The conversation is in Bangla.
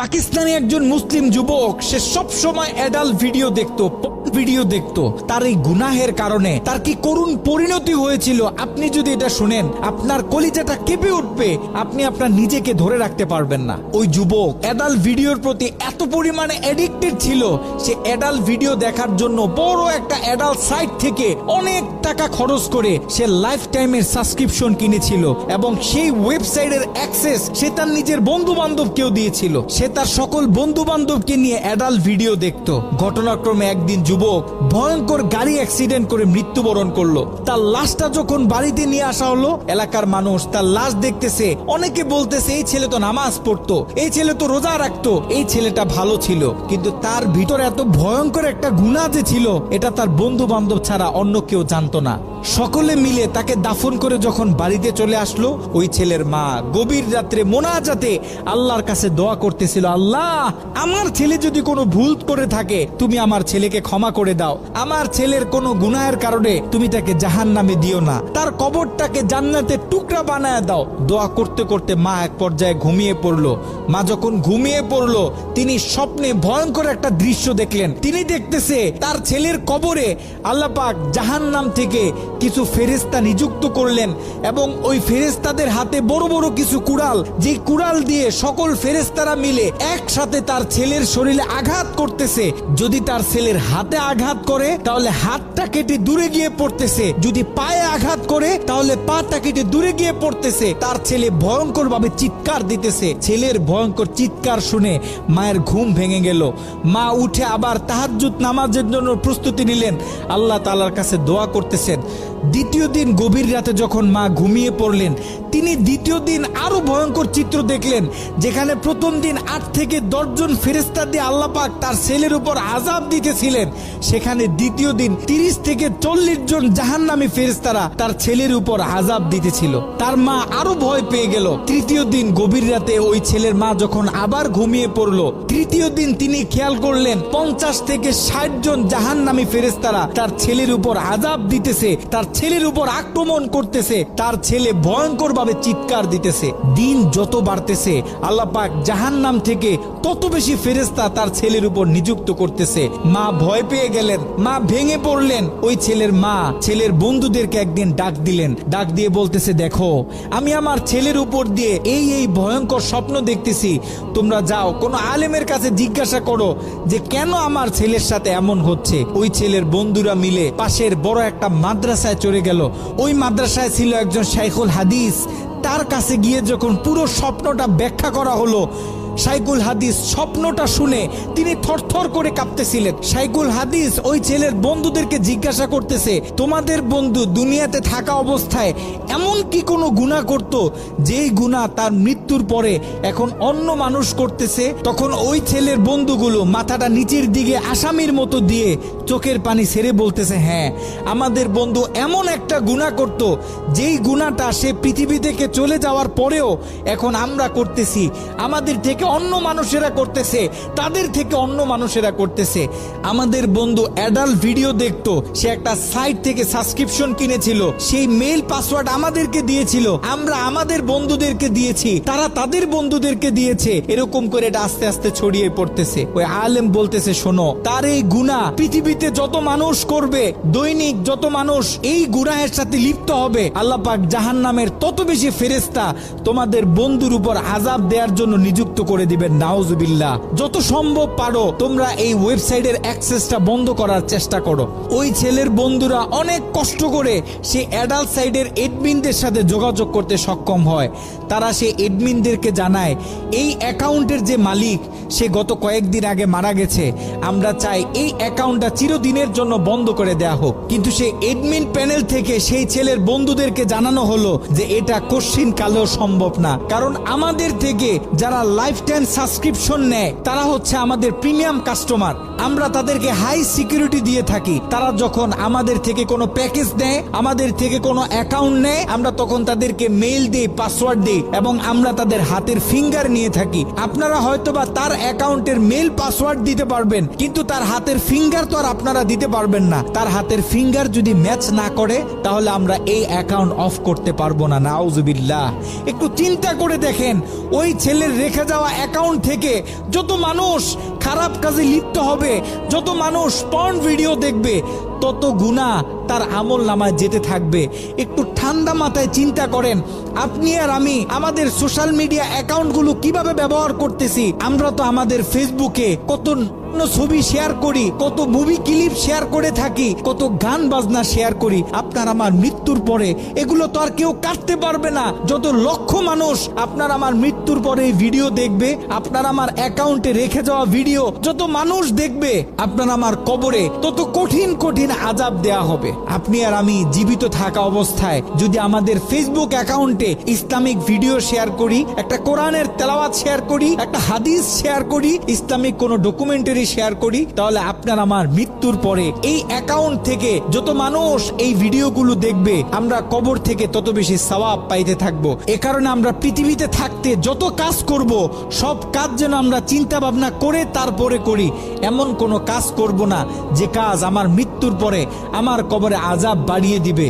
পাকিস্তানি একজন মুসলিম যুবক, সে সব সময় অ্যাডাল্ট ভিডিও দেখতো। তার এই গুনাহের কারণে তার কি করুণ পরিণতি হয়েছিল আপনি যদি এটা শুনেন আপনার কলিজাটা কেঁপে উঠবে, আপনি আপনার নিজেকে ধরে রাখতে পারবেন না। ওই যুবক অ্যাডাল্ট ভিডিওর প্রতি এত পরিমাণে অ্যাডিক্টেড ছিল, সে অ্যাডাল্ট ভিডিও দেখার জন্য বড় একটা অ্যাডাল্ট সাইট থেকে অনেক টাকা খরচ করে সে লাইফ টাইমের সাবস্ক্রিপশন কিনেছিল এবং সেই ওয়েবসাইটের অ্যাক্সেস সে তার নিজের বন্ধু বান্ধবকেও দিয়েছিল। সে তার সকল বন্ধু বান্ধবকে নিয়ে অ্যাডাল্ট ভিডিও দেখত। ঘটনাক্রমে একদিন যুবক ভয়ঙ্কর গাড়ি অ্যাক্সিডেন্ট করে মৃত্যুবরণ করলো। তার লাশটা যখন বাড়িতে নিয়ে আসা হলো, এলাকার মানুষ তার লাশ দেখতেছে, অনেকে বলতেছে এই ছেলে তো নামাজ পড়তো, এই ছেলে তো রোজা রাখতো, এই ছেলেটা ভালো ছিল। কিন্তু তার ভিতরে এত ভয়ঙ্কর একটা গুনাহ যে ছিল, এটা তার বন্ধু বান্ধব ছাড়া অন্য কেউ জানতো না। সকলে মিলে তাকে দাফন করে যখন বাড়িতে চলে আসলো, ওই ছেলের মা গভীর রাত্রে মোনাজাতে আল্লাহর কাছে দোয়া করতেছিল, আল্লাহ আমার ছেলে যদি কোনো ভুল করে থাকে তুমি আমার ছেলেকে ক্ষমা করে দাও, আমার ছেলের কোনো গুনাহের কারণে তুমি তাকে জাহান্নামে দিও না, তার কবরটাকে জান্নাতের টুকরা বানায় দাও। দোয়া করতে করতে মা এক পর্যায়ে ঘুমিয়ে পড়লো। মা যখন ঘুমিয়ে পড়লো, তিনি স্বপ্নে ভয়ঙ্কর একটা দৃশ্য দেখলেন। তিনি দেখতেছে তার ছেলের কবরে আল্লাহ পাক জাহান্নাম থেকে কিছু ফেরেশতা নিযুক্ত করলেন এবং ওই ফেরেশতাদের হাতে বড় বড় কিছু কুড়াল, যে কুড়াল দিয়ে সকল ফেরেশতারা মিলে একসাথে তার ছেলের শরীরে আঘাত করতেছে। যদি তার ছেলের হাতে আঘাত করে তাহলে হাতটা কেটে দূরে গিয়ে পড়তেছে, যদি পায়ে আঘাত করে তাহলে পাটা কেটে দূরে গিয়ে পড়তেছে। তার ছেলে ভয়ঙ্কর ভাবে চিৎকার দিতেছে। ছেলের ভয়ঙ্কর চিৎকার শুনে মায়ের ঘুম ভেঙে গেল। মা উঠে আবার তাহাজ্জুদ নামাজের জন্য প্রস্তুতি নিলেন, আল্লাহ তাআলার কাছে দোয়া করতেছেন। দ্বিতীয় দিন গভীর রাতে যখন মা ঘুমিয়ে পড়লেন, তিনি দ্বিতীয় দিন আরো ভয়ঙ্কর চিত্র দেখলেন, যেখানে প্রথম দিন 8 থেকে 10 জন ফেরেশতা দিয়ে আল্লাহ পাক তার ছেলের উপর আযাব দিতেছিলেন, সেখানে দ্বিতীয় দিন 30 থেকে 40 জন জাহান্নামী ফেরেশতারা তার ছেলের উপর আযাব দিতেছিল। তার মা আরো ভয় পেয়ে গেল। তৃতীয় দিন গভীর রাতে ওই ছেলের মা যখন আবার ঘুমিয়ে পড়লো, তৃতীয় দিন তিনি খেয়াল করলেন 50 থেকে 60 জন জাহান্নামী ফেরেশতারা তার ছেলের উপর আযাব দিতেছে, তার ছেলের উপর আক্রমণ করতেছে। তার ছেলে ভয়ঙ্কর ভাবে চিৎকার দিতেছে। দিন যত বাড়তেছে আল্লাহ পাক জাহান্নাম থেকে তত বেশি ফেরেশতা তার ছেলের উপর নিযুক্ত করতেছে। মা ভয় পেয়ে গেলেন, মা ভেঙে পড়লেন। ওই ছেলের মা ছেলের বন্ধুদেরকে একদিন ডাক দিলেন, ডাক দিয়ে বলতেছে, দেখো আমি আমার ছেলের উপর দিয়ে এই ভয়ঙ্কর স্বপ্ন দেখতেছি, তোমরা যাও কোনো আলেমের কাছে জিজ্ঞাসা করো যে কেন আমার ছেলের সাথে এমন হচ্ছে। ওই ছেলের বন্ধুরা মিলে পাশের বড় একটা মাদ্রাসায় চলে গেল। ওই মাদ্রাসায় ছিল একজন শাইখুল হাদিস। তার কাছে গিয়ে যখন পুরো স্বপ্নটা ব্যাখ্যা করা হলো, শাইখুল হাদিস স্বপ্নটা শুনে তিনি থরথর করে কাঁপতেছিলেন। শাইখুল হাদিস ওই ছেলের বন্ধুদেরকে জিজ্ঞাসা করতেছে, তোমাদের বন্ধু দুনিয়াতে থাকা অবস্থায় এমন কি কোনো গুনাহ করত যেই গুনাহ তার মৃত্যুর পরে এখন অন্য মানুষ করতেছে? তখন ওই ছেলের বন্ধুগুলো মাথাটা নিচের দিকে আসামির মতো দিয়ে চোখের পানি ছেড়ে বলতেছে, হ্যাঁ আমাদের বন্ধু এমন একটা গুনাহ করত যেই গুনাহটা সে পৃথিবী থেকে চলে যাওয়ার পরেও এখন আমরা করতেছি, আমাদের থেকে অন্য মানুষেরা করতেছে, তাদের থেকে অন্য মানুষেরা করতেছে। আমাদের বন্ধু অ্যাডাল্ট ভিডিও দেখতো, সে একটা সাইট থেকে সাবস্ক্রিপশন কিনেছিল, সেই মেইল পাসওয়ার্ড আমাদেরকে দিয়েছিল, আমরা আমাদের বন্ধুদেরকে দিয়েছি, তারা তাদের বন্ধুদেরকে দিয়েছে। এরকম করে এটা আস্তে আস্তে ছড়িয়ে পড়তেছে। ওই আলেম বলতেছে, শোনো তার এই গুনাহ পৃথিবীতে যত মানুষ করবে, দৈনিক যত মানুষ এই গুনাহের সাথে লিপ্ত হবে, আল্লাহ পাক জাহান্নামের তত বেশি ফেরেশতা তোমাদের বন্ধুর উপর আযাব দেওয়ার জন্য নিযুক্ত করে দিবেন। নাউজুবিল্লাহ। যত সম্ভব পারো তোমরা এই ওয়েবসাইটের অ্যাক্সেসটা বন্ধ করার চেষ্টা করো। ওই ছেলের বন্ধুরা অনেক কষ্ট করে সে অ্যাডাল্ট সাইটের এডমিনদের সাথে যোগাযোগ করতে সক্ষম হয়। তারা সেই এডমিনদেরকে জানায় এই অ্যাকাউন্টের যে মালিক সে গত কয়েকদিন আগে মারা গেছে, আমরা চাই এই অ্যাকাউন্টটা চিরদিনের জন্য বন্ধ করে দেয়া হোক। কিন্তু সেই এডমিন প্যানেল থেকে সেই ছেলের বন্ধুদেরকে জানানো হলো যে এটা কশ্চিন কালেও সম্ভব না, কারণ আমাদের থেকে যারা লাইফ টাইম সাবস্ক্রিপশন নেয় তারা হচ্ছে আমাদের প্রিমিয়াম কাস্টমার, আমরা তাদেরকে হাই সিকিউরিটি দিয়ে থাকি। তারা যখন আমাদের থেকে কোনো প্যাকেজ নেয়, আমাদের থেকে কোনো অ্যাকাউন্ট নেয়, আমরা তখন তাদেরকে মেইল দিই, পাসওয়ার্ড দিই এবং আমরা তাদের হাতের ফিঙ্গার নিয়ে থাকি। আপনারা হয়তোবা তার অ্যাকাউন্টের মেইল পাসওয়ার্ড দিতে পারবেন, কিন্তু তার হাতের ফিঙ্গার তো আর আপনারা দিতে পারবেন না। তার হাতের ফিঙ্গার যদি ম্যাচ না করে তাহলে আমরা এই অ্যাকাউন্ট অফ করতে পারবো না। নাউজুবিল্লাহ। একটু চিন্তা করে দেখেন, ওই ছেলের রেখে যাওয়া অ্যাকাউন্ট থেকে যত মানুষ খারাপ কাজে লিপ্ত হবে, যত মানুষ পর্ন ভিডিও দেখবে, তত গুনাহ তার আমল নামায় যেতে থাকবে। একটু ঠান্ডা মাথায় চিন্তা করেন, আপনি আর আমি আমাদের সোশ্যাল মিডিয়া অ্যাকাউন্টগুলো কিভাবে ব্যবহার করতেছি। আমরা তো আমাদের ফেসবুকে কত ছবি শেয়ার করি, কত মুভি ক্লিপ শেয়ার করে থাকি, কত গান বাজনা শেয়ার করি। আপনার আমার মৃত্যুর পরে এগুলো তো আর কেউ কাটতে পারবে না। যত লক্ষ মানুষ আপনার আমার মৃত্যুর পরে এই ভিডিও দেখবে, আপনার আমার অ্যাকাউন্টে রেখে যাওয়া ভিডিও যত মানুষ দেখবে, আপনার আমার কবরে তত কঠিন কঠিন আযাব দেয়া হবে। আপনি আর আমি জীবিত থাকা অবস্থায় যদি আমাদের ফেসবুক অ্যাকাউন্টে ইসলামিক ভিডিও শেয়ার করি, একটা কোরআনের তেলাওয়াত শেয়ার করি, একটা হাদিস শেয়ার করি, ইসলামিক কোনো ডকুমেন্টারি শেয়ার করি, তাহলে আপনার আমার মৃত্যুর পরে এই অ্যাকাউন্ট থেকে যত মানুষ এই ভিডিওগুলো দেখবে, আমরা কবর থেকে তত বেশি সওয়াব পাইতে থাকবো। এ কারণে আমরা পৃথিবীতে থাকতে যত কাজ করব, সব কাজ যেন আমরা চিন্তা ভাবনা করে তারপরে করি। এমন কোনো কাজ করব না যে কাজ আমার মৃত্যুর পরে আমার কবরে আযাব বাড়িয়ে দিবে।